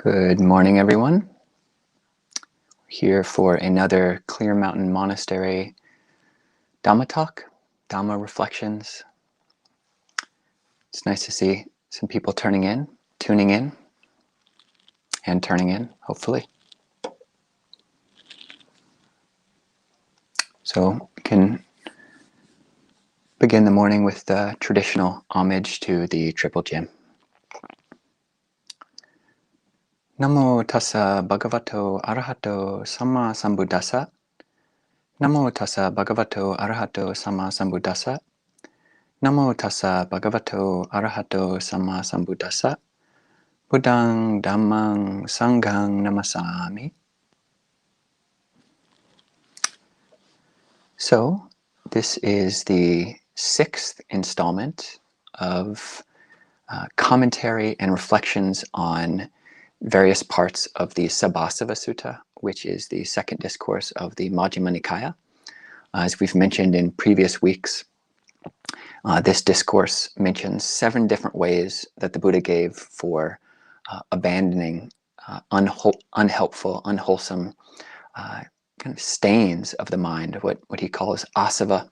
Good morning, everyone. Here for another Clear Mountain Monastery Dharma Talk, Dharma Reflections. It's nice to see some people tuning in, and turning in, hopefully. So we can begin the morning with the traditional homage to the Triple Gem. Namo tassa bhagavato arahato samma sambuddhassa. Namo tassa bhagavato arahato samma sambuddhassa. Namo tassa bhagavato arahato samma sambuddhassa. Buddhang dhammang sanghang namasami. So, this is the 6th installment of commentary and reflections on various parts of the Sabbasava Sutta, which is the second discourse of the Majjhima Nikaya. As we've mentioned in previous weeks, this discourse mentions 7 different ways that the Buddha gave for abandoning unhelpful, unwholesome kind of stains of the mind, what he calls asava.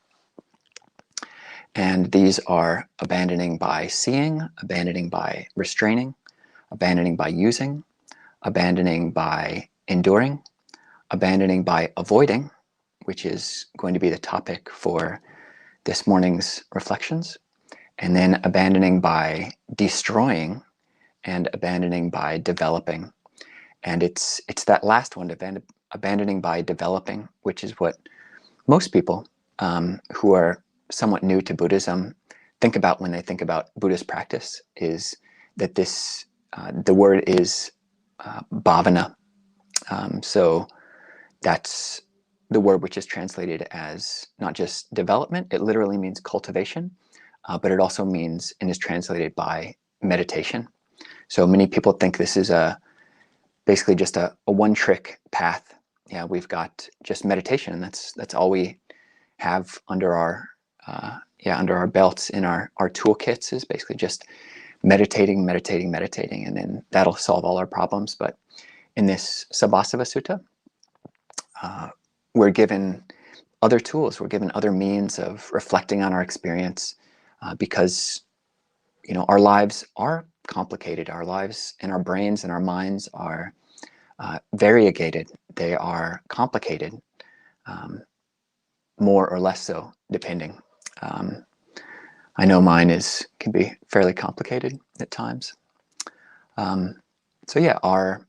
And these are abandoning by seeing, abandoning by restraining, abandoning by using, abandoning by enduring, abandoning by avoiding, which is going to be the topic for this morning's reflections, and then abandoning by destroying, and abandoning by developing. And it's that last one, abandoning by developing, which is what most people who are somewhat new to Buddhism think about when they think about Buddhist practice, is that this the word is bhavana. So that's the word which is translated as not just development, it literally means cultivation, but it also means and is translated by meditation. So many people think this is basically just a one-trick path. Yeah, we've got just meditation. That's all we have under our belts in our toolkits, is basically just meditating, and then that'll solve all our problems. But in this Sabbasava Sutta, we're given other tools. We're given other means of reflecting on our experience, because our lives are complicated. Our lives and our brains and our minds are variegated. They are complicated, more or less so, depending. I know mine can be fairly complicated at times. So yeah, our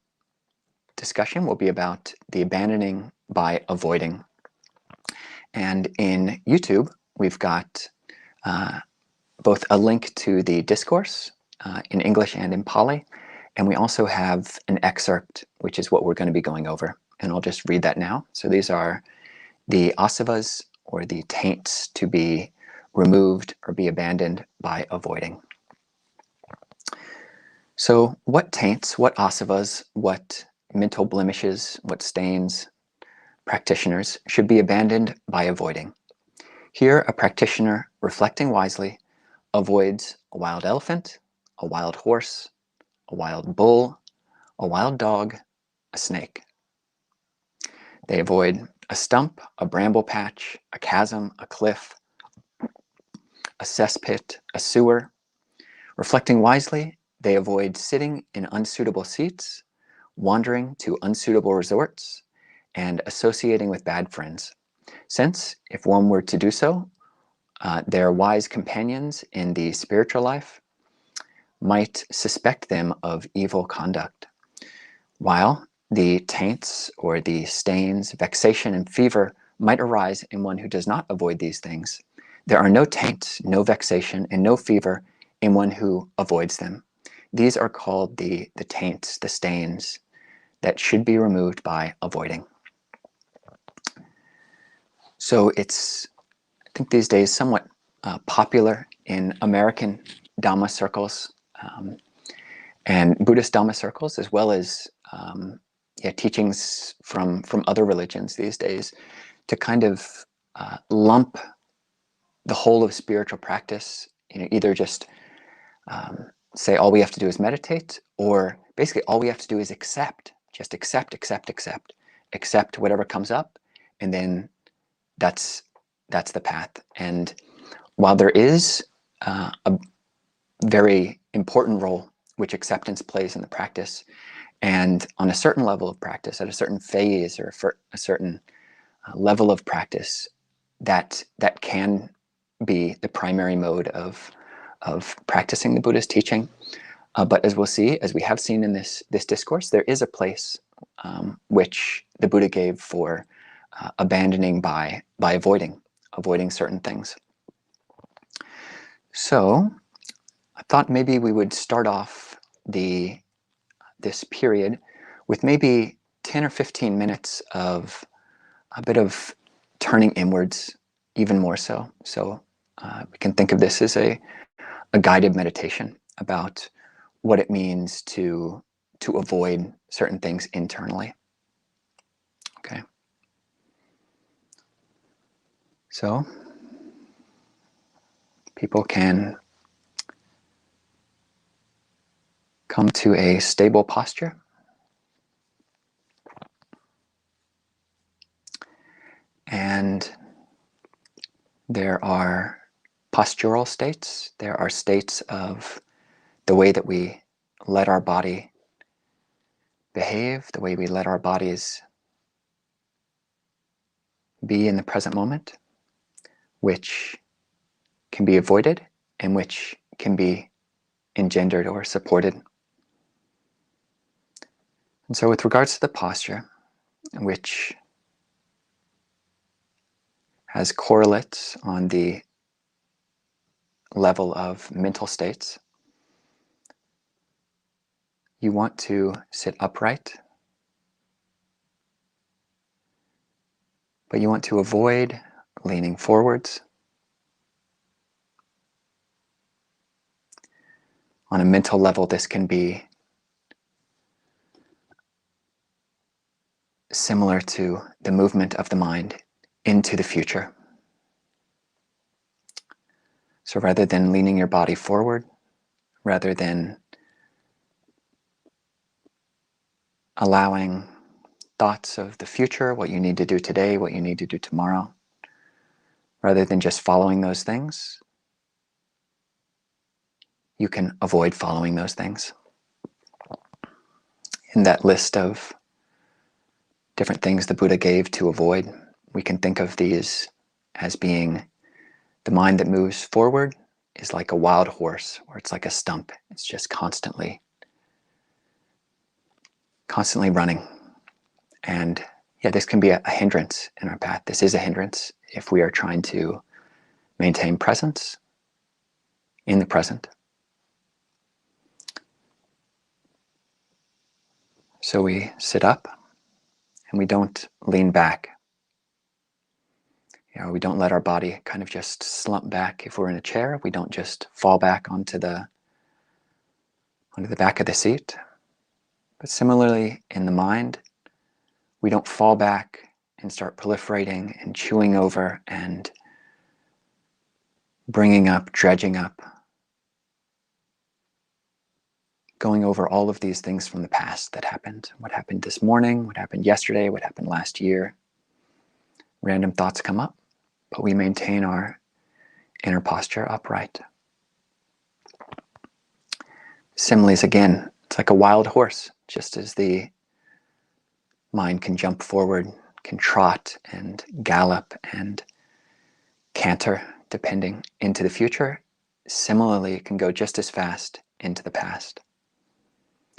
discussion will be about the abandoning by avoiding. And in YouTube, we've got both a link to the discourse in English and in Pali, and we also have an excerpt, which is what we're going to be going over. And I'll just read that now. So these are the asavas, or the taints, to be removed or be abandoned by avoiding. So what taints, what asavas, what mental blemishes, what stains, practitioners should be abandoned by avoiding? Here, a practitioner, reflecting wisely, avoids a wild elephant, a wild horse, a wild bull, a wild dog, a snake. They avoid a stump, a bramble patch, a chasm, a cliff, a cesspit, a sewer. Reflecting wisely, they avoid sitting in unsuitable seats, wandering to unsuitable resorts, and associating with bad friends, since, if one were to do so, their wise companions in the spiritual life might suspect them of evil conduct, while the taints, or the stains, vexation, and fever might arise in one who does not avoid these things. There are no taints, no vexation, and no fever in one who avoids them. These are called the taints, the stains, that should be removed by avoiding. So it's, I think these days, somewhat popular in American Dhamma circles and Buddhist Dhamma circles, as well as teachings from other religions these days, to kind of lump the whole of spiritual practice, either just say all we have to do is meditate, or basically all we have to do is accept, just accept whatever comes up, and then that's the path. And while there is a very important role which acceptance plays in the practice, and on a certain level of practice, at a certain phase or for a certain level of practice, that can be the primary mode of practicing the Buddha's teaching. But as we'll see, as we have seen in this discourse, there is a place which the Buddha gave for abandoning by avoiding certain things. So I thought maybe we would start off this period with maybe 10 or 15 minutes of a bit of turning inwards, even more so. So we can think of this as a guided meditation about what it means to avoid certain things internally. Okay. So people can come to a stable posture. And there are postural states. There are states of the way that we let our body behave, the way we let our bodies be in the present moment, which can be avoided and which can be engendered or supported. And so with regards to the posture, which has correlates on the level of mental states, you want to sit upright, but you want to avoid leaning forwards. On a mental level, this can be similar to the movement of the mind into the future. So rather than leaning your body forward, rather than allowing thoughts of the future, what you need to do today, what you need to do tomorrow, rather than just following those things, you can avoid following those things. In that list of different things the Buddha gave to avoid, we can think of these as being the mind that moves forward is like a wild horse, or it's like a stump. It's just constantly running. And yeah, this can be a hindrance in our path. This is a hindrance if we are trying to maintain presence in the present. So we sit up and we don't lean back. We don't let our body kind of just slump back. If we're in a chair, we don't just fall back onto the back of the seat. But similarly, in the mind, we don't fall back and start proliferating and chewing over and bringing up, dredging up, going over all of these things from the past that happened. What happened this morning, what happened yesterday, what happened last year. Random thoughts come up, but we maintain our inner posture upright. Similes again, it's like a wild horse, just as the mind can jump forward, can trot and gallop and canter, depending, into the future. Similarly, it can go just as fast into the past.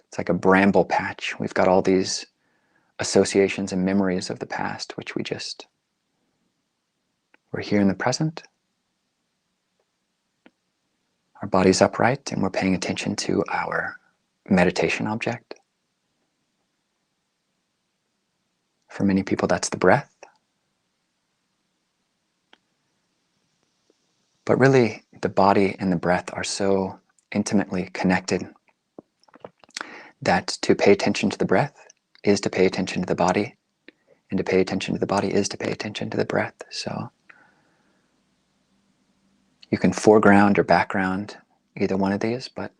It's like a bramble patch. We've got all these associations and memories of the past, which we're here in the present. Our body's upright and we're paying attention to our meditation object. For many people, that's the breath. But really, the body and the breath are so intimately connected that to pay attention to the breath is to pay attention to the body, and to pay attention to the body is to pay attention to the breath. So you can foreground or background either one of these, but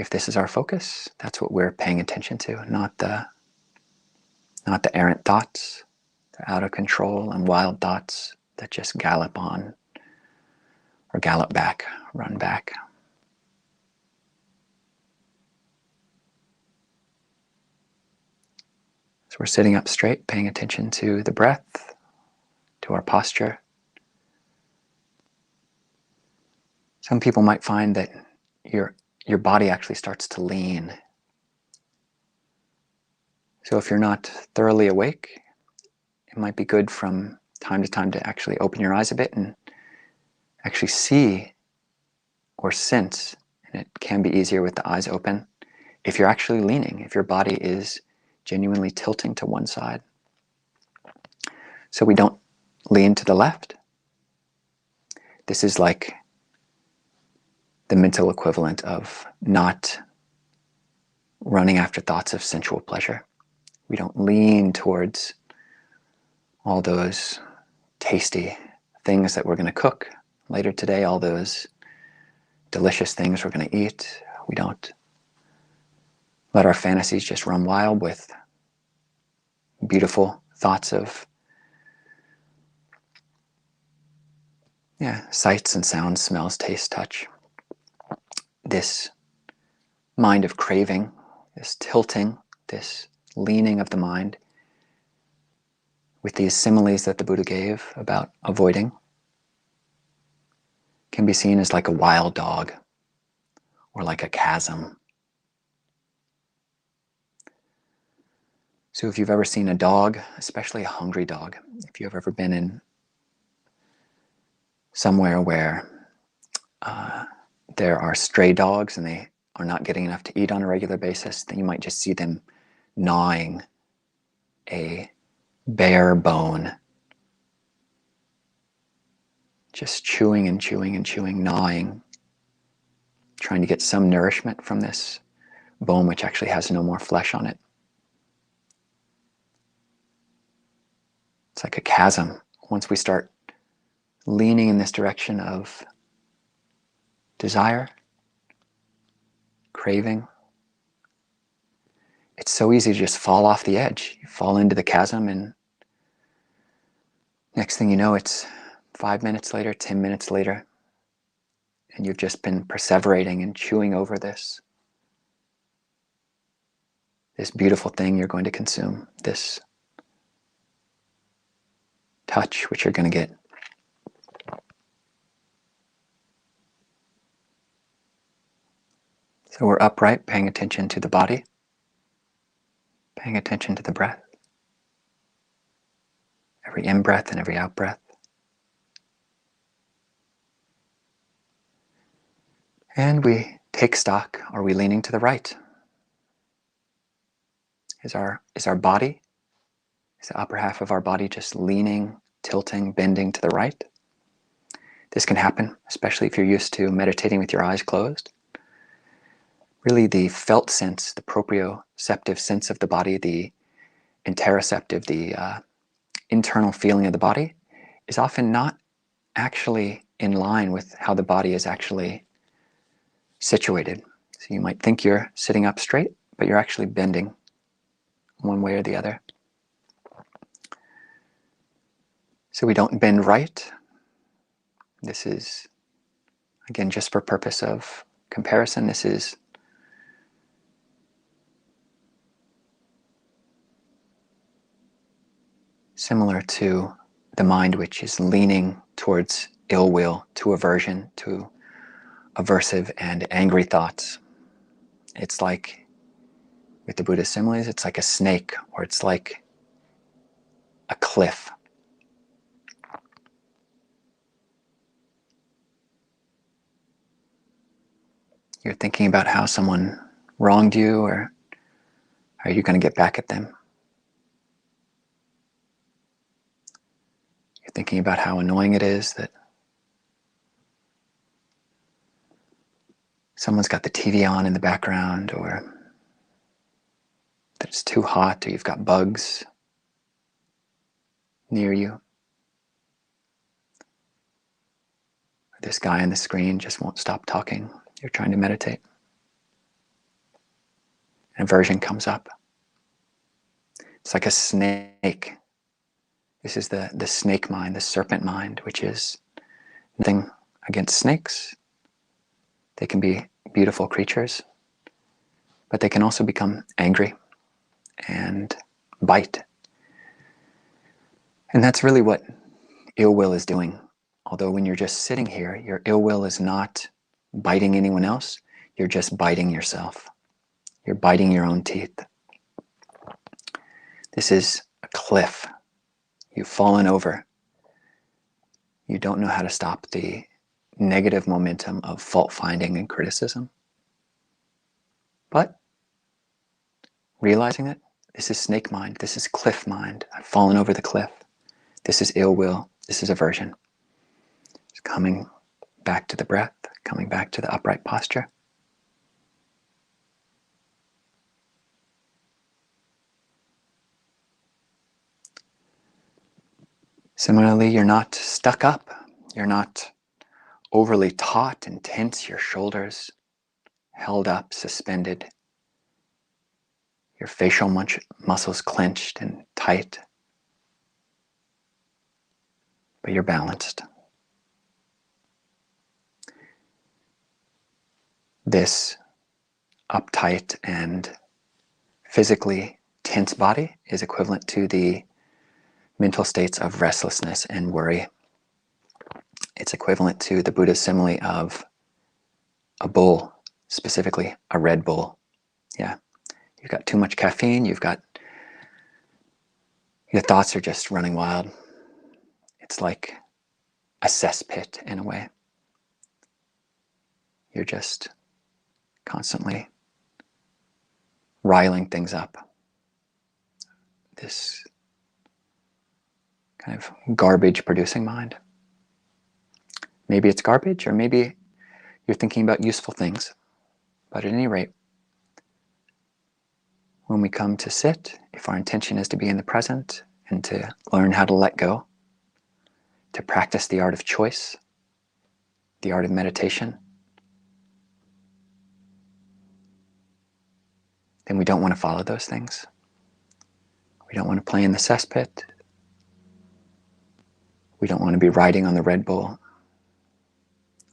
If this is our focus, that's what we're paying attention to, not the errant thoughts, the out of control and wild thoughts that just gallop on or gallop back, run back. So we're sitting up straight, paying attention to the breath, to our posture. Some people might find that your body actually starts to lean. So if you're not thoroughly awake, it might be good from time to time to actually open your eyes a bit and actually see or sense, and it can be easier with the eyes open, if you're actually leaning, if your body is genuinely tilting to one side. So we don't lean to the left. This is like the mental equivalent of not running after thoughts of sensual pleasure. We don't lean towards all those tasty things that we're going to cook later today, all those delicious things we're going to eat. We don't let our fantasies just run wild with beautiful thoughts of sights and sounds, smells, taste, touch. This mind of craving, this tilting, this leaning of the mind with these similes that the Buddha gave about avoiding can be seen as like a wild dog or like a chasm. So if you've ever seen a dog, especially a hungry dog, if you've ever been in somewhere where there are stray dogs and they are not getting enough to eat on a regular basis, then you might just see them gnawing a bare bone, just chewing and chewing and chewing, gnawing, trying to get some nourishment from this bone which actually has no more flesh on it. It's like a chasm. Once we start leaning in this direction of desire, craving, it's so easy to just fall off the edge. You fall into the chasm, and next thing you know, it's 5 minutes later, 10 minutes later, and you've just been perseverating and chewing over this beautiful thing you're going to consume, this touch which you're going to get. So we're upright, paying attention to the body, paying attention to the breath, every in-breath and every out-breath. And we take stock. Are we leaning to the right? Is our body, is the upper half of our body just leaning, tilting, bending to the right? This can happen, especially if you're used to meditating with your eyes closed. Really, the felt sense, the proprioceptive sense of the body, the interoceptive, the internal feeling of the body, is often not actually in line with how the body is actually situated. So you might think you're sitting up straight, but you're actually bending one way or the other. So we don't bend right. This is, again, just for purpose of comparison, this is similar to the mind which is leaning towards ill will, to aversion, to aversive and angry thoughts. It's like, with the Buddha's similes, it's like a snake, or it's like a cliff. You're thinking about how someone wronged you, or are you going to get back at them? You're thinking about how annoying it is that someone's got the TV on in the background, or that it's too hot, or you've got bugs near you. Or this guy on the screen just won't stop talking. You're trying to meditate. and aversion comes up. It's like a snake. This is the snake mind, the serpent mind, which is nothing against snakes. They can be beautiful creatures, but they can also become angry and bite. And that's really what ill will is doing. Although when you're just sitting here, your ill will is not biting anyone else, you're just biting yourself. You're biting your own teeth. This is a cliff. You've fallen over. You don't know how to stop the negative momentum of fault finding and criticism. But realizing it, this is snake mind, this is cliff mind. I've fallen over the cliff. This is ill will, this is aversion. Just coming back to the breath, coming back to the upright posture. Similarly, you're not stuck up. You're not overly taut and tense, your shoulders held up, suspended. Your facial muscles clenched and tight. But you're balanced. This uptight and physically tense body is equivalent to the mental states of restlessness and worry. It's equivalent to the Buddha's simile of a bull, specifically a Red Bull. Yeah, you've got too much caffeine, your thoughts are just running wild. It's like a cesspit in a way. You're just constantly riling things up. This kind of garbage producing mind. Maybe it's garbage, or maybe you're thinking about useful things. But at any rate, when we come to sit, if our intention is to be in the present and to learn how to let go, to practice the art of choice, the art of meditation, then we don't want to follow those things. We don't want to play in the cesspit. We don't want to be riding on the Red Bull,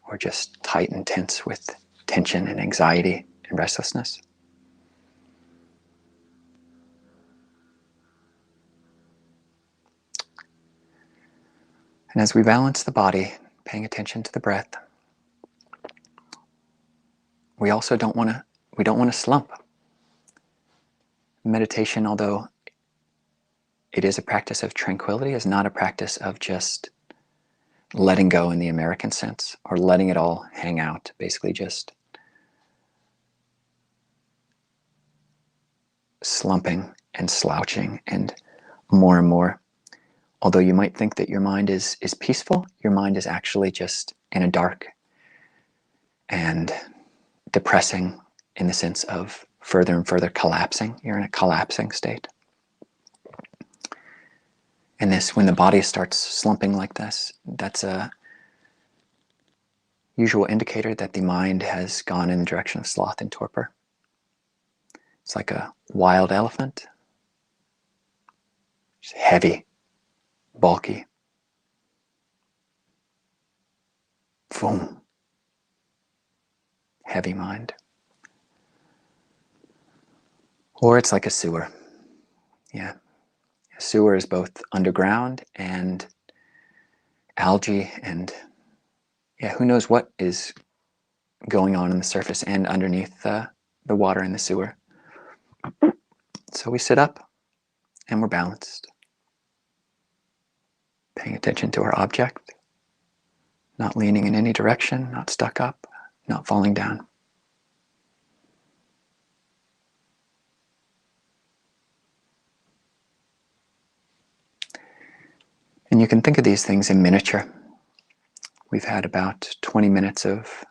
or just tight and tense with tension and anxiety and restlessness. And as we balance the body, paying attention to the breath, we also don't want to slump. Meditation, although it is a practice of tranquility, is not a practice of just letting go in the American sense, or letting it all hang out, basically just slumping and slouching and more. Although you might think that your mind is peaceful, your mind is actually just in a dark and depressing, in the sense of further and further collapsing. You're in a collapsing state. And this, when the body starts slumping like this, that's a usual indicator that the mind has gone in the direction of sloth and torpor. It's like a wild elephant. It's heavy, bulky. Boom. Heavy mind. Or it's like a sewer. Yeah. A sewer is both underground and algae, and who knows what is going on in the surface and underneath the water in the sewer. So we sit up and we're balanced, paying attention to our object, not leaning in any direction, not stuck up, not falling down. And you can think of these things in miniature. We've had about 20 minutes of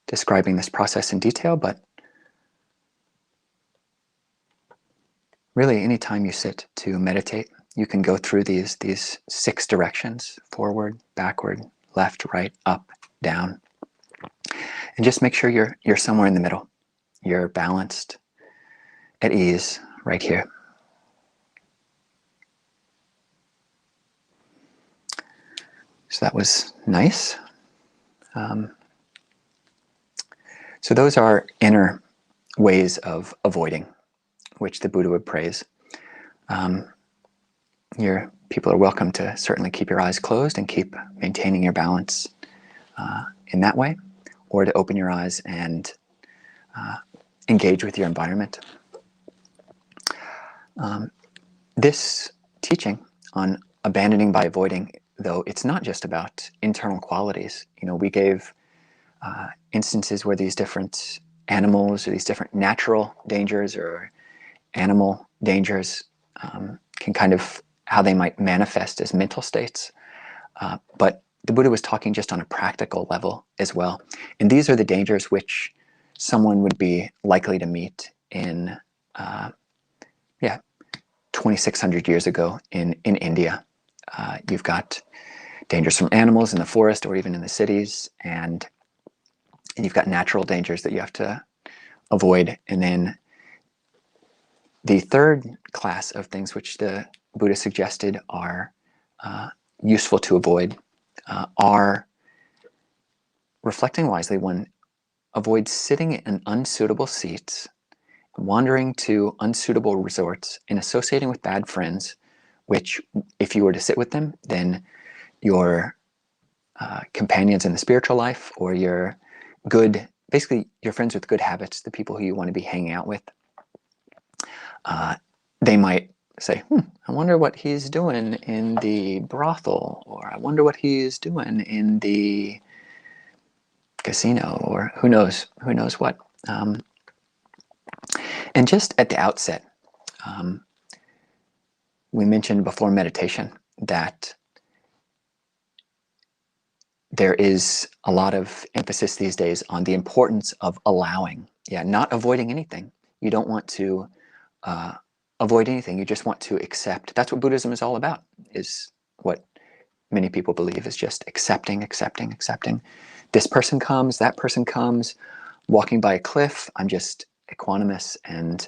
describing this process in detail, but really anytime you sit to meditate, you can go through these 6 directions: forward, backward, left, right, up, down. And just make sure you're somewhere in the middle. You're balanced. at ease right here. So that was nice. So those are inner ways of avoiding, which the Buddha would praise. Your people are welcome to certainly keep your eyes closed and keep maintaining your balance in that way, or to open your eyes and engage with your environment. This teaching on abandoning by avoiding, though, it's not just about internal qualities. We gave instances where these different animals or these different natural dangers or animal dangers can kind of how they might manifest as mental states. But the Buddha was talking just on a practical level as well. And these are the dangers which someone would be likely to meet in 2,600 years ago in India. You've got dangers from animals in the forest or even in the cities, and you've got natural dangers that you have to avoid. And then the third class of things which the Buddha suggested are useful to avoid are, reflecting wisely, one, avoid sitting in unsuitable seats, wandering to unsuitable resorts, and associating with bad friends, which, if you were to sit with them, then your companions in the spiritual life, or your good, basically your friends with good habits, the people who you want to be hanging out with, they might say, I wonder what he's doing in the brothel, or I wonder what he's doing in the casino, or who knows what. And just at the outset, we mentioned before meditation that there is a lot of emphasis these days on the importance of allowing, not avoiding anything. You don't want to avoid anything. You just want to accept. That's what Buddhism is all about, is what many people believe is just accepting. This person comes, that person comes, walking by a cliff, I'm just equanimous, and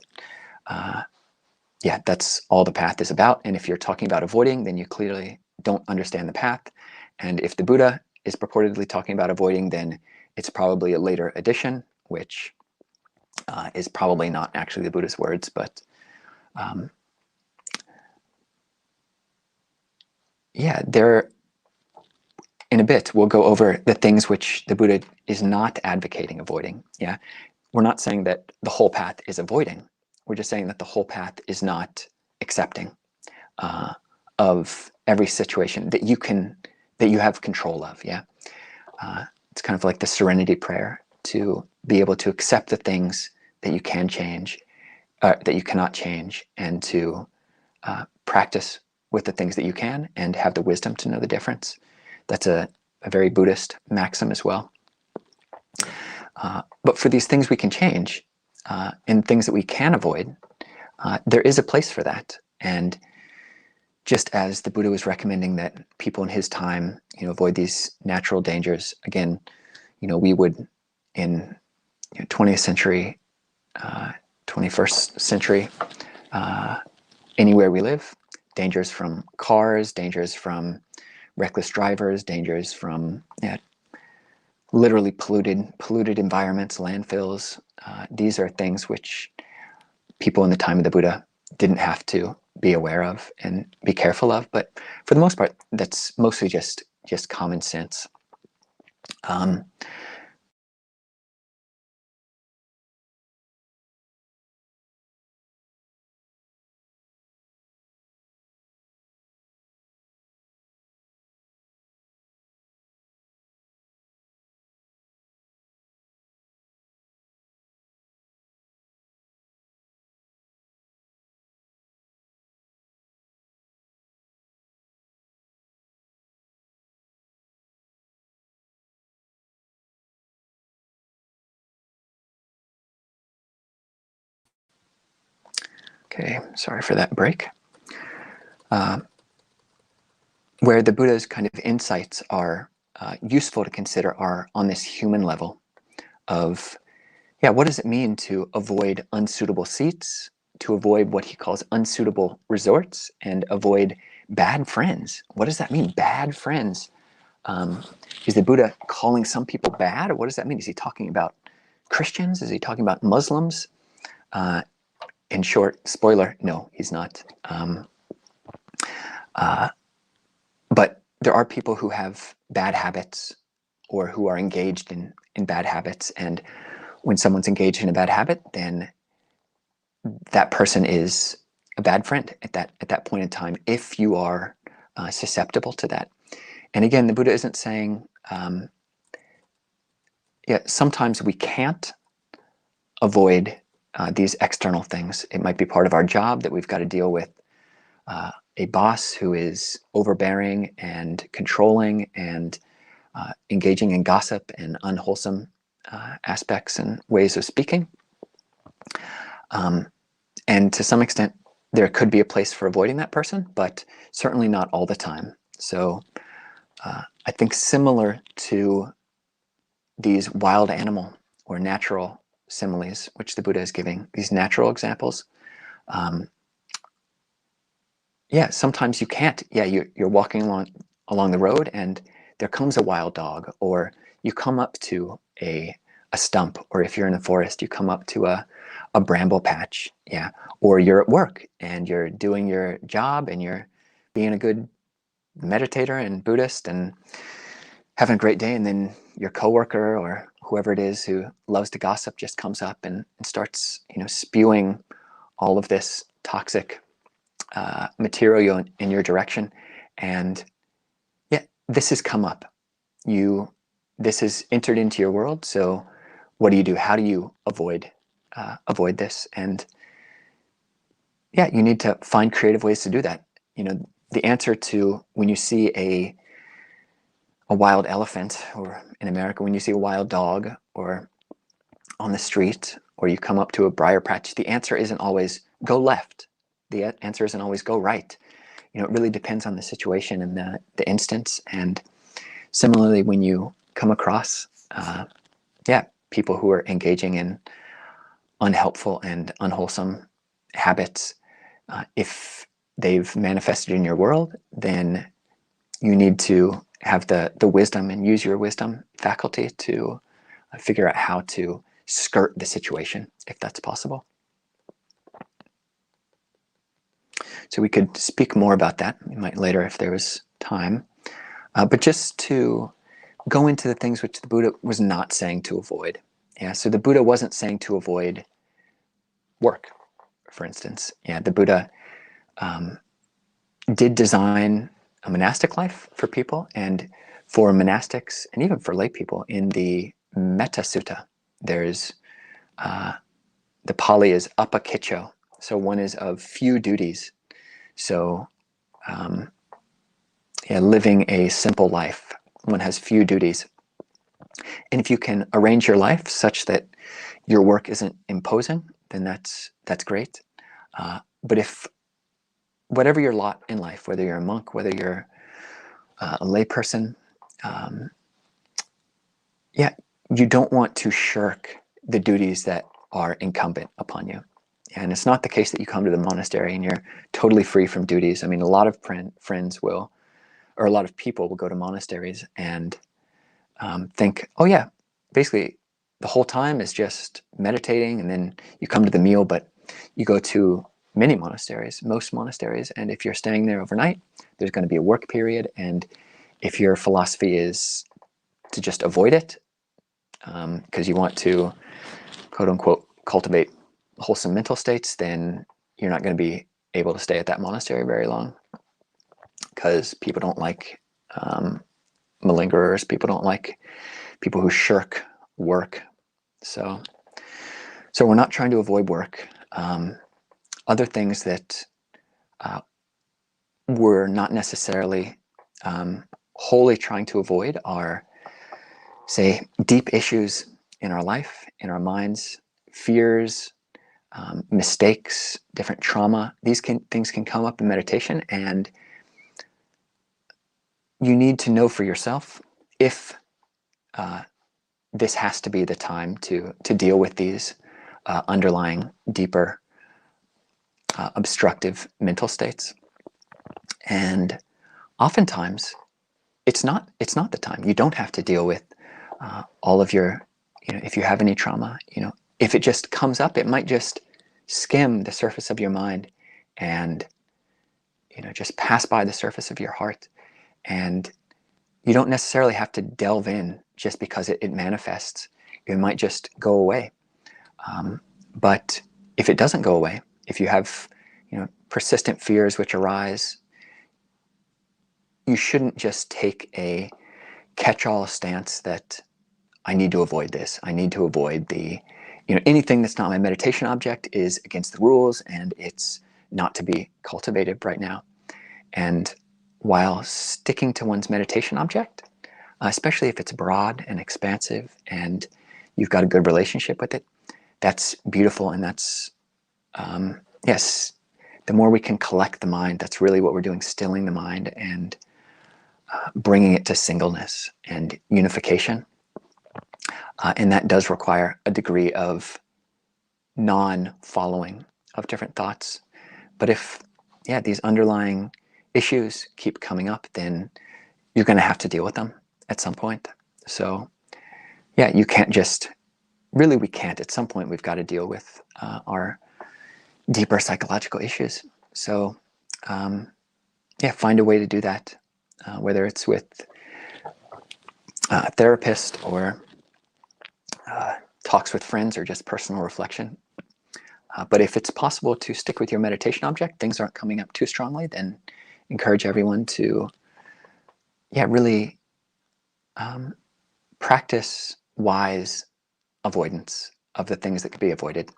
that's all the path is about. And if you're talking about avoiding, then you clearly don't understand the path. And if the Buddha is purportedly talking about avoiding, then it's probably a later addition, which is probably not actually the Buddha's words, but there, in a bit, we'll go over the things which the Buddha is not advocating avoiding. We're not saying that the whole path is avoiding. We're just saying that the whole path is not accepting of every situation that you have control of. It's kind of like the serenity prayer, to be able to accept the things that you can change, that you cannot change, and to practice with the things that you can, and have the wisdom to know the difference. That's a very Buddhist maxim as well. But for these things we can change, and things that we can avoid, there is a place for that. And just as the Buddha was recommending that people in his time, avoid these natural dangers, again, we would, in 20th century, 21st century, anywhere we live, dangers from cars, dangers from reckless drivers, dangers from literally polluted environments, landfills. These are things which people in the time of the Buddha didn't have to be aware of and be careful of. But for the most part, that's mostly just common sense. Okay, sorry for that break. Where the Buddha's kind of insights are useful to consider are on this human level of, what does it mean to avoid unsuitable seats, to avoid what he calls unsuitable resorts and avoid bad friends. What does that mean, bad friends? Is the Buddha calling some people bad? Or what does that mean? Is he talking about Christians? Is he talking about Muslims? In short, spoiler, no, he's not. But there are people who have bad habits or who are engaged in bad habits. And when someone's engaged in a bad habit, then that person is a bad friend at that point in time, if you are susceptible to that. And again, the Buddha isn't saying, sometimes we can't avoid these external things. It might be part of our job that we've got to deal with a boss who is overbearing and controlling and engaging in gossip and unwholesome aspects and ways of speaking. And to some extent, there could be a place for avoiding that person, but certainly not all the time. So I think similar to these wild animal or natural similes, which the Buddha is giving, these natural examples, sometimes you can't. You're walking along the road and there comes a wild dog, or you come up to a stump, or if you're in the forest, you come up to a bramble patch, or you're at work and you're doing your job and you're being a good meditator and Buddhist and having a great day, and then your coworker or whoever it is who loves to gossip just comes up and starts, spewing all of this toxic material in your direction. And this has come up. This has entered into your world. So what do? How do you avoid this? And you need to find creative ways to do that. The answer to when you see a wild elephant, or in America, when you see a wild dog, or on the street, or you come up to a briar patch, the answer isn't always go left. The answer isn't always go right. It really depends on the situation and the instance. And similarly, when you come across, people who are engaging in unhelpful and unwholesome habits, if they've manifested in your world, then you need to have the wisdom and use your wisdom faculty to figure out how to skirt the situation, if that's possible. So we could speak more about that. We might later if there was time. But just to go into the things which the Buddha was not saying to avoid. So the Buddha wasn't saying to avoid work, for instance. The Buddha did design a monastic life for people, and for monastics and even for lay people. In the Metta Sutta, there's the Pali is apakiccho, so one is of few duties. So living a simple life, one has few duties. And if you can arrange your life such that your work isn't imposing, then that's great. But if whatever your lot in life, whether you're a monk, whether you're a lay person, you don't want to shirk the duties that are incumbent upon you. And it's not the case that you come to the monastery and you're totally free from duties. I mean, a lot of friends will, or a lot of people will go to monasteries and think, basically the whole time is just meditating, and then you come to the meal. But you go to most monasteries, and if you're staying there overnight, there's going to be a work period. And if your philosophy is to just avoid it, because you want to, quote unquote, cultivate wholesome mental states, then you're not going to be able to stay at that monastery very long, because people don't like malingerers. People don't like people who shirk work. So we're not trying to avoid work. Other things that we're not necessarily wholly trying to avoid are, say, deep issues in our life, in our minds, fears, mistakes, different trauma. These things can come up in meditation, and you need to know for yourself if this has to be the time to deal with these underlying deeper obstructive mental states. And oftentimes, it's not the time. You don't have to deal with all of your, if you have any trauma, if it just comes up, it might just skim the surface of your mind and, just pass by the surface of your heart. And you don't necessarily have to delve in just because it manifests. It might just go away. But if it doesn't go away, if you have, persistent fears which arise, you shouldn't just take a catch-all stance that I need to avoid this. I need to avoid anything that's not my meditation object is against the rules and it's not to be cultivated right now. And while sticking to one's meditation object, especially if it's broad and expansive and you've got a good relationship with it, that's beautiful. And that's, yes, the more we can collect the mind, that's really what we're doing, stilling the mind and bringing it to singleness and unification. And that does require a degree of non-following of different thoughts. But if, these underlying issues keep coming up, then you're going to have to deal with them at some point. So, you can't just, really we can't. At some point we've got to deal with our deeper psychological issues. So, find a way to do that, whether it's with a therapist or talks with friends or just personal reflection. But if it's possible to stick with your meditation object, things aren't coming up too strongly, then encourage everyone to, really practice wise avoidance of the things that could be avoided,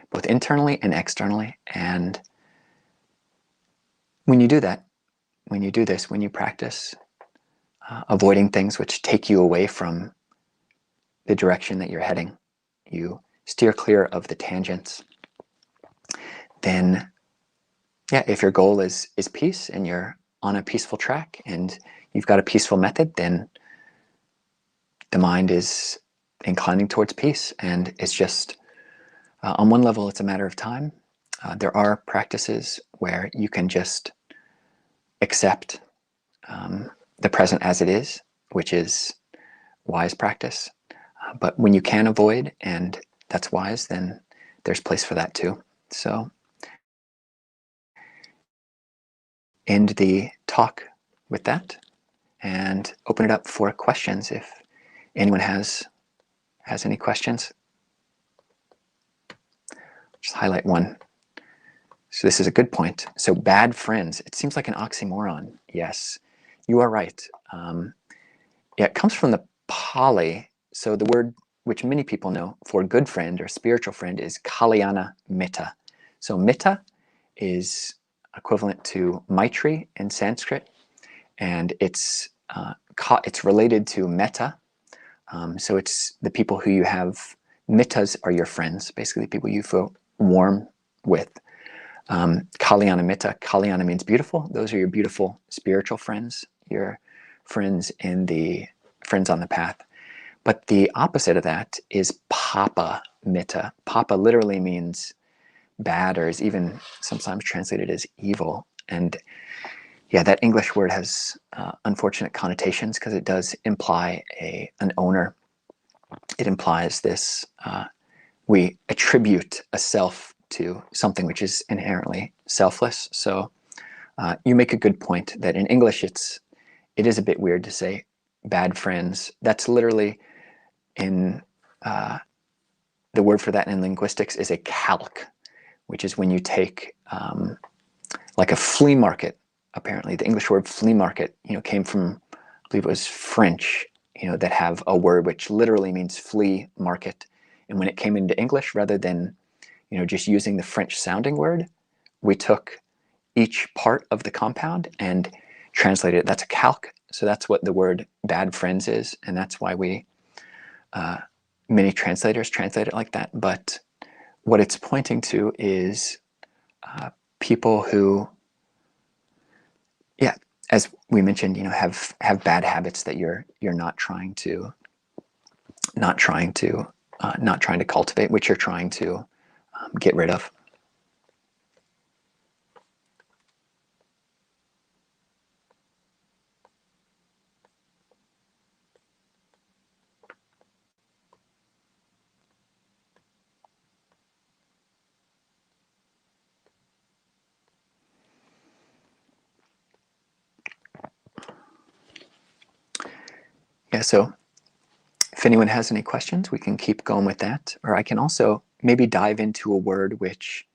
both internally and externally. And when you do that, when you do this, when you practice avoiding things which take you away from the direction that you're heading, you steer clear of the tangents, then if your goal is peace and you're on a peaceful track and you've got a peaceful method, then the mind is inclining towards peace. And it's just, on one level, it's a matter of time. There are practices where you can just accept the present as it is, which is wise practice. But when you can avoid, and that's wise, then there's place for that too. So end the talk with that and open it up for questions if anyone has any questions. Just highlight one. So this is a good point. So bad friends, it seems like an oxymoron. Yes, you are right. It comes from the Pali. So the word which many people know for good friend or spiritual friend is kalyana mitta. So mitta is equivalent to Maitri in Sanskrit, and it's related to metta. So it's the people who you have, mittas are your friends, basically people you feel warm with. Kalyana mitta, kalyana means beautiful. Those are your beautiful spiritual friends, your friends on the path. But the opposite of that is papa mitta. Papa literally means bad, or is even sometimes translated as evil. And that English word has unfortunate connotations because it does imply an owner. It implies this, we attribute a self to something which is inherently selfless. So you make a good point that in English it is a bit weird to say bad friends. That's literally in the word for that in linguistics is a calque, which is when you take like a flea market. Apparently the English word flea market, came from, I believe it was French, that have a word which literally means flea market. And when it came into English, rather than, just using the French sounding word, we took each part of the compound and translated it. That's a calque. So that's what the word bad friends is. And that's why many translators translate it like that. But what it's pointing to is people who, as we mentioned, have bad habits that you're not trying to cultivate, which you're trying to get rid of. yeah, so if anyone has any questions, we can keep going with that. Or I can also maybe dive into a word which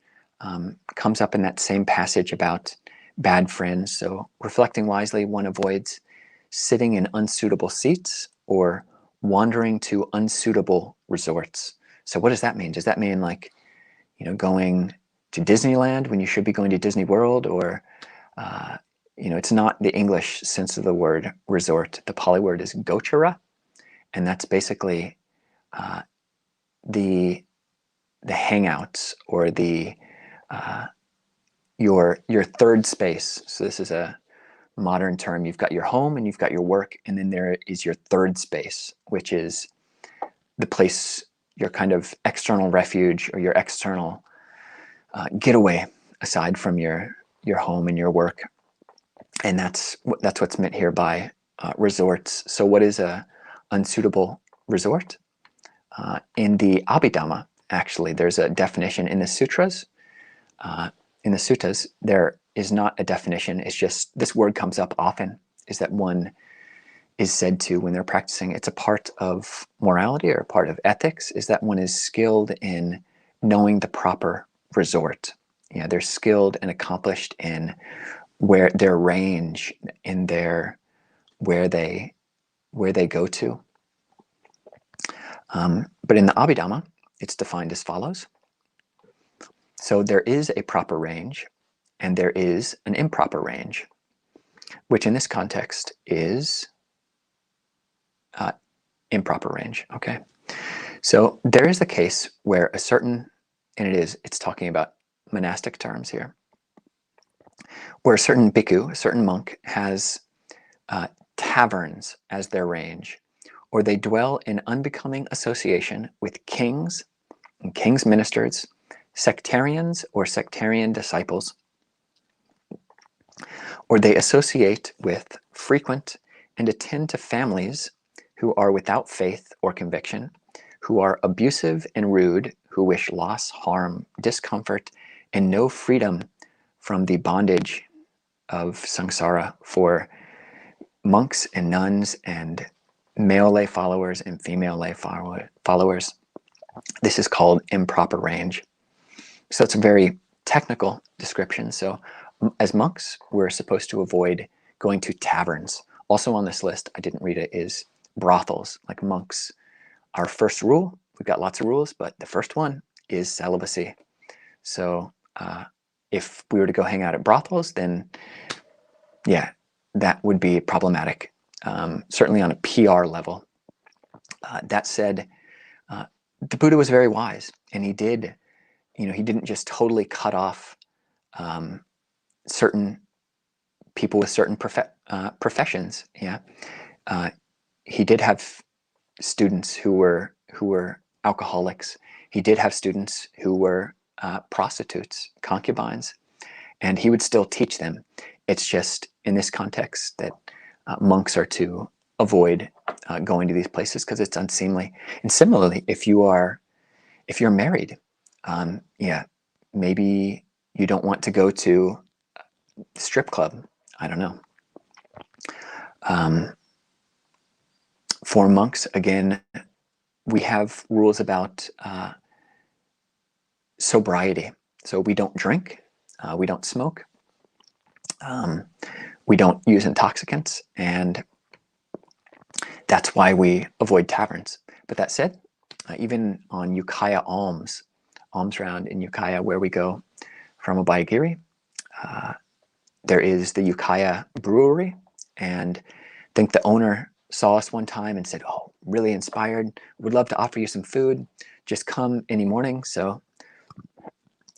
comes up in that same passage about bad friends. So reflecting wisely, one avoids sitting in unsuitable seats or wandering to unsuitable resorts. So what does that mean? Does that mean like, going to Disneyland when you should be going to Disney World? Or, it's not the English sense of the word resort. The Pali word is gochara. And that's basically the hangouts, or the your third space. So this is a modern term. You've got your home and you've got your work, and then there is your third space, which is the place, your kind of external refuge or your external getaway aside from your home and your work. And that's what's meant here by resorts. So what is a unsuitable resort? In the Abhidhamma, actually, there's a definition in the sutras. In the suttas, there is not a definition. It's just this word comes up often, is that one is said to, when they're practicing, it's a part of morality or a part of ethics, is that one is skilled in knowing the proper resort. They're skilled and accomplished in where their range, in their where they go to. But in the Abhidhamma, it's defined as follows. So there is a proper range and there is an improper range, which in this context is improper range. Okay. So there is the case where a certain, and it's talking about monastic terms here, where a certain bhikkhu, a certain monk, has taverns as their range, or they dwell in unbecoming association with kings and kings' ministers, sectarians or sectarian disciples, or they associate with, frequent, and attend to families who are without faith or conviction, who are abusive and rude, who wish loss, harm, discomfort, and no freedom from the bondage of samsara for monks and nuns and male lay followers and female lay followers. This is called improper range. So it's a very technical description. So as monks, we're supposed to avoid going to taverns. Also on this list, I didn't read it, is brothels. Like monks, our first rule, we've got lots of rules, but the first one is celibacy. So if we were to go hang out at brothels, then yeah, that would be problematic, certainly on a PR level. That said, the Buddha was very wise, and he didn't just totally cut off certain people with certain professions. Yeah, he did have students who were alcoholics. He did have students who were prostitutes, concubines, and he would still teach them. It's just in this context that monks are to avoid going to these places because it's unseemly. And similarly, if you're married, maybe you don't want to go to a strip club. I don't know. For monks, again, we have rules about sobriety. So we don't drink, we don't smoke, we don't use intoxicants, and that's why we avoid taverns. But that said, even on Ukiah alms round in Ukiah, where we go from Abhayagiri, there is the Ukiah brewery, and I think the owner saw us one time and said, "Oh, really inspired, would love to offer you some food, just come any morning." So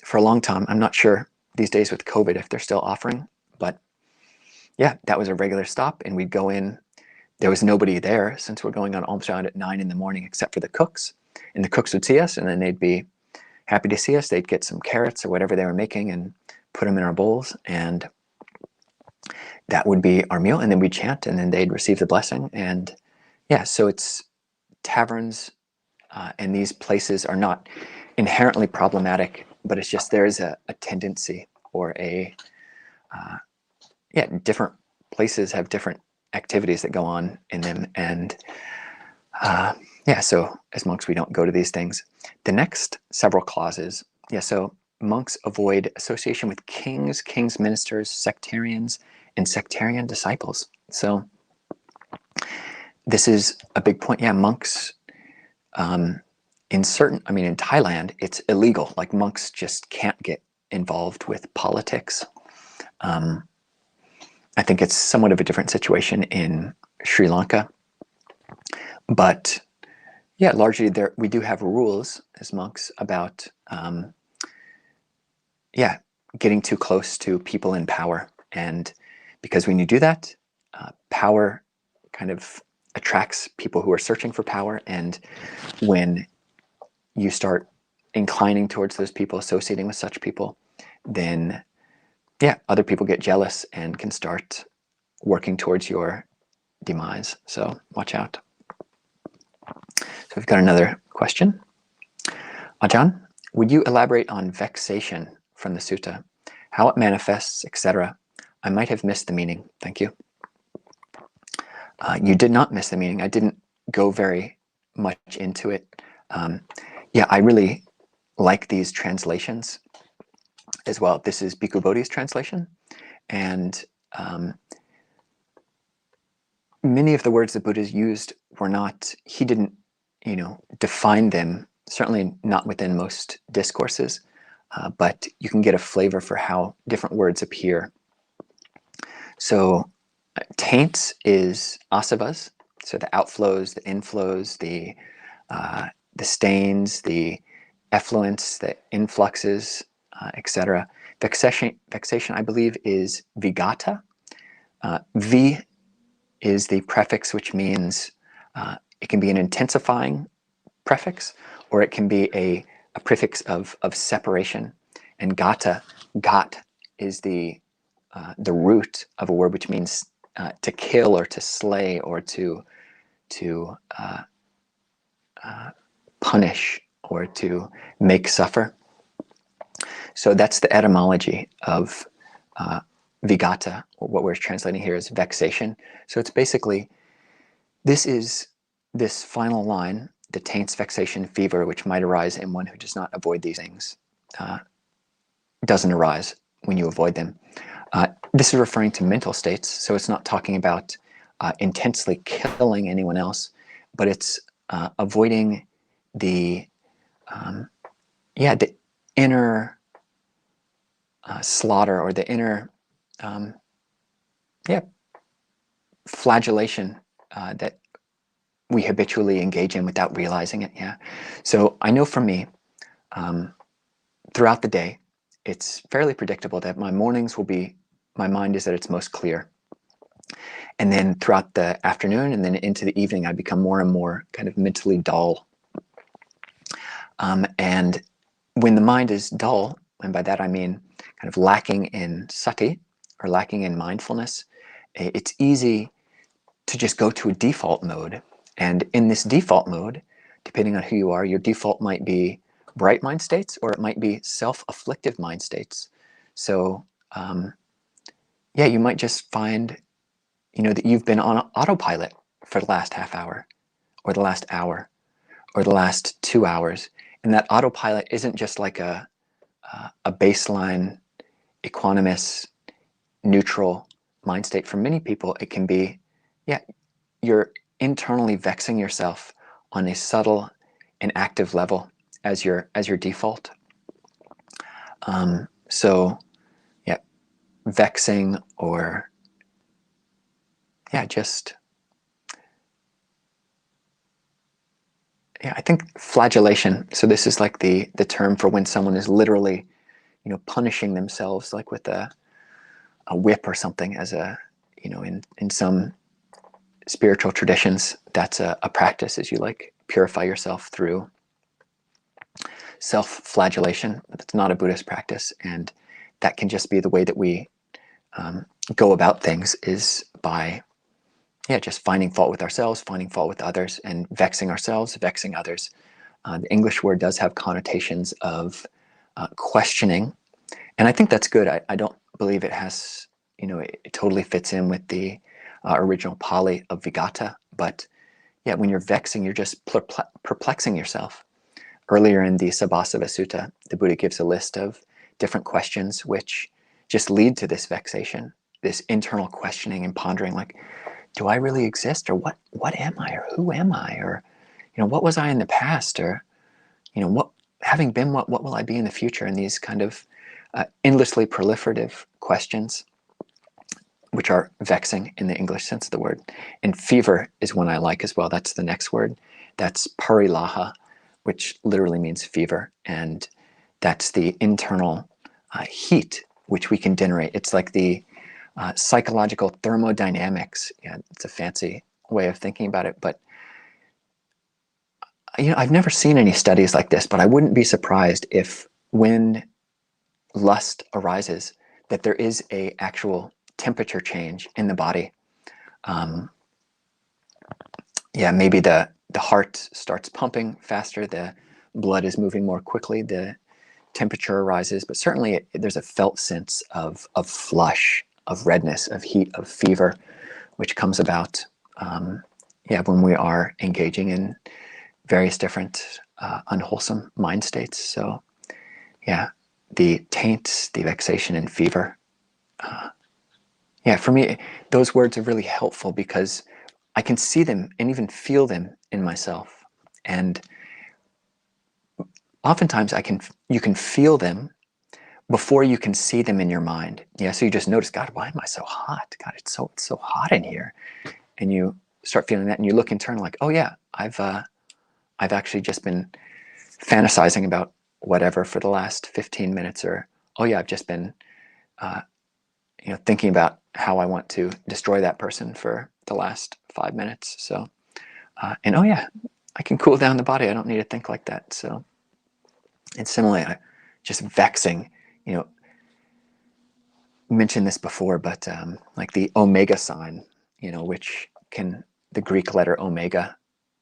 for a long time, I'm not sure these days with COVID if they're still offering, but yeah, that was a regular stop, and we'd go in. There was nobody there since we're going on alms round at 9 in the morning except for the cooks, and the cooks would see us, and then they'd be happy to see us. They'd get some carrots or whatever they were making and put them in our bowls, and that would be our meal, and then we'd chant, and then they'd receive the blessing. And yeah, so it's taverns, and these places are not inherently problematic, but it's just there's a tendency, or different places have different activities that go on in them. And yeah, so as monks, we don't go to these things. The next several clauses, yeah, so monks avoid association with kings, kings' ministers, sectarians, and sectarian disciples. So this is a big point. Yeah, monks, in Thailand, it's illegal. Like, monks just can't get involved with politics. I think it's somewhat of a different situation in Sri Lanka. But yeah, largely we do have rules as monks about getting too close to people in power. And because when you do that, power kind of attracts people who are searching for power. And when you start inclining towards those people, associating with such people, then yeah, other people get jealous and can start working towards your demise. So watch out. So we've got another question. Ajahn, would you elaborate on vexation from the sutta, how it manifests, etc.? I might have missed the meaning. Thank you. You did not miss the meaning. I didn't go very much into it. Yeah, I really like these translations as well. This is Bhikkhu Bodhi's translation. And many of the words that Buddha used were not, he didn't, define them, certainly not within most discourses, but you can get a flavor for how different words appear. So taints is asavas, so the outflows, the inflows, the stains, the effluents, the influxes, etc. Vexation, I believe, is vigata. V is the prefix, which means it can be an intensifying prefix, or it can be a prefix of separation. And gat is the root of a word which means to kill or to slay or to punish or to make suffer. So that's the etymology of vigata, or what we're translating here is vexation. So it's basically, this final line, the taints, vexation, fever, which might arise in one who does not avoid these things, doesn't arise when you avoid them. This is referring to mental states, so it's not talking about intensely killing anyone else, but it's avoiding the inner slaughter, or the inner flagellation that we habitually engage in without realizing it. Yeah. So I know for me, throughout the day, it's fairly predictable that my mornings will be, my mind is at its most clear. And then throughout the afternoon and then into the evening, I become more and more kind of mentally dull. And when the mind is dull, and by that I mean kind of lacking in sati, or lacking in mindfulness, it's easy to just go to a default mode. And in this default mode, depending on who you are, your default might be bright mind states, or it might be self-afflictive mind states. So yeah, you might just find, that you've been on autopilot for the last half hour, or the last hour, or the last 2 hours. And that autopilot isn't just like a baseline, equanimous, neutral mind state. For many people, it can be, you're internally vexing yourself on a subtle and active level as your default. So yeah, vexing, or just I think flagellation. So this is like the term for when someone is literally, punishing themselves, like with a whip or something, as a, in some spiritual traditions, that's a practice, as you like purify yourself through self-flagellation. That's not a Buddhist practice, and that can just be the way that we go about things, is by just finding fault with ourselves, finding fault with others, and vexing ourselves, vexing others. The English word does have connotations of questioning, and I think that's good. I don't believe it has, it totally fits in with the original Pali of vigata. But yeah, when you're vexing, you're just perplexing yourself. Earlier in the Sabbasava Sutta, the Buddha gives a list of different questions which just lead to this vexation, this internal questioning and pondering, like, do I really exist? Or what am I? Or who am I? Or, what was I in the past? Or, what, having been what will I be in the future? And these kind of endlessly proliferative questions, which are vexing in the English sense of the word. And fever is one I like as well. That's the next word. That's parilaha, which literally means fever. And that's the internal heat which we can generate. It's like the psychological thermodynamics. Yeah, it's a fancy way of thinking about it. But I've never seen any studies like this, but I wouldn't be surprised if when lust arises, that there is a actual temperature change in the body. Maybe the heart starts pumping faster, the blood is moving more quickly, the temperature rises, but certainly there's a felt sense of flush, of redness, of heat, of fever, which comes about when we are engaging in various different unwholesome mind states. So the taints, the vexation and fever. For me, those words are really helpful because I can see them and even feel them in myself. And oftentimes you can feel them before you can see them in your mind. So you just notice, God, why am I so hot? God, it's so hot in here. And you start feeling that, and you look internal, like, oh yeah, I've actually just been fantasizing about whatever for the last 15 minutes, or oh yeah, I've just been thinking about how I want to destroy that person for the last 5 minutes. So and oh yeah, I can cool down the body. I don't need to think like that. So, and similarly, just vexing, mentioned this before, but like the omega sign, which can, the Greek letter omega,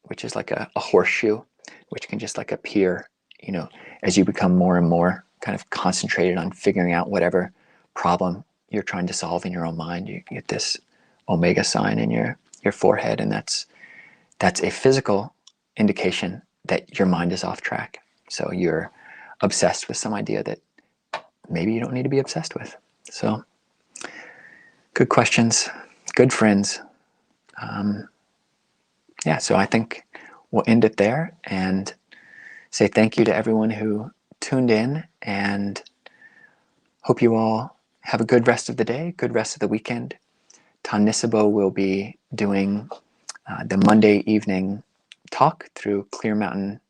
which is like a horseshoe, which can just like appear, as you become more and more kind of concentrated on figuring out whatever problem you're trying to solve in your own mind. You get this omega sign in your forehead, and that's a physical indication that your mind is off track. So you're obsessed with some idea that maybe you don't need to be obsessed with. So good questions, good friends. So I think we'll end it there and say thank you to everyone who tuned in, and hope you all have a good rest of the day, good rest of the weekend. Tanisabo will be doing the Monday evening talk through Clear Mountain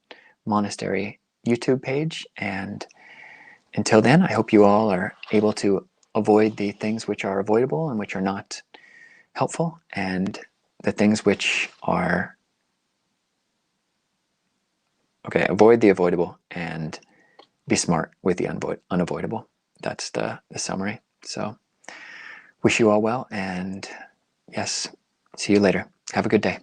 Monastery YouTube page. And until then, I hope you all are able to avoid the things which are avoidable and which are not helpful, and the things which are avoid the avoidable and be smart with the unavoidable. That's the summary. So wish you all well, and yes, see you later. Have a good day.